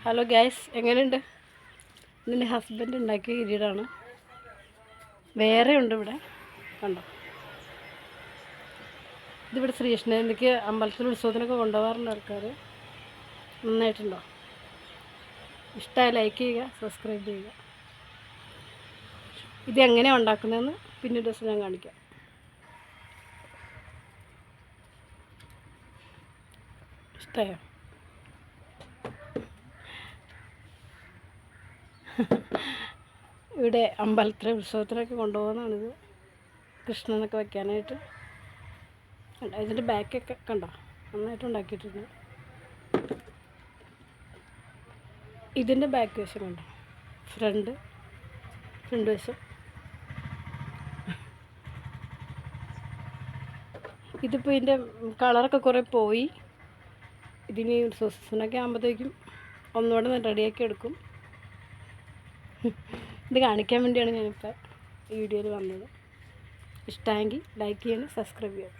Hello guys, എങ്ങനെയുണ്ട്? എൻ്റെ husband ഉണ്ടാക്കിയ കിരീടമാണ്. വേറെ ഉണ്ട് ഇവിടെ, കണ്ടോ? ഇതിവിടെ ശ്രീകൃഷ്ണജയന്തിക്ക് അമ്പലത്തിൽ ഉത്സവത്തിനൊക്കെ കൊണ്ടുപോകാറുണ്ട് ആൾക്കാർ. നന്നായിട്ടുണ്ടോ? ഇഷ്ടമായി ലൈക്ക് ചെയ്യുക, സബ്സ്ക്രൈബ് ചെയ്യുക. ഇത് എങ്ങനെയാണ് ഉണ്ടാക്കുന്നതെന്ന് പിന്നീട് ദിവസം ഞാൻ കാണിക്കാം. ഇഷ്ടമായോ? ഇവിടെ അമ്പലത്തിലെ ഉത്സവത്തിനൊക്കെ കൊണ്ടുപോകുന്നതാണിത്, കൃഷ്ണനൊക്കെ വയ്ക്കാനായിട്ട്. ഇതിൻ്റെ ബാക്കൊക്കെ കണ്ടോ, നന്നായിട്ട് ഉണ്ടാക്കിയിട്ടുണ്ട്. ഇതിൻ്റെ ബാക്ക് വശം കണ്ടോ, ഫ്രണ്ട് വശം. ഇതിപ്പോൾ ഇതിൻ്റെ കളറൊക്കെ കുറേ പോയി. ഇതിന് ഉത്സവത്തിനൊക്കെ ആകുമ്പോഴത്തേക്കും ഒന്നുകൂടെ റെഡിയാക്കി എടുക്കും. ഇത് കാണിക്കാൻ വേണ്ടിയാണ് ഞാനിപ്പോൾ ഈ വീഡിയോയിൽ വന്നത്. ഇഷ്ടമെങ്കിൽ ലൈക്ക് ചെയ്യണം, സബ്സ്ക്രൈബ് ചെയ്യണം.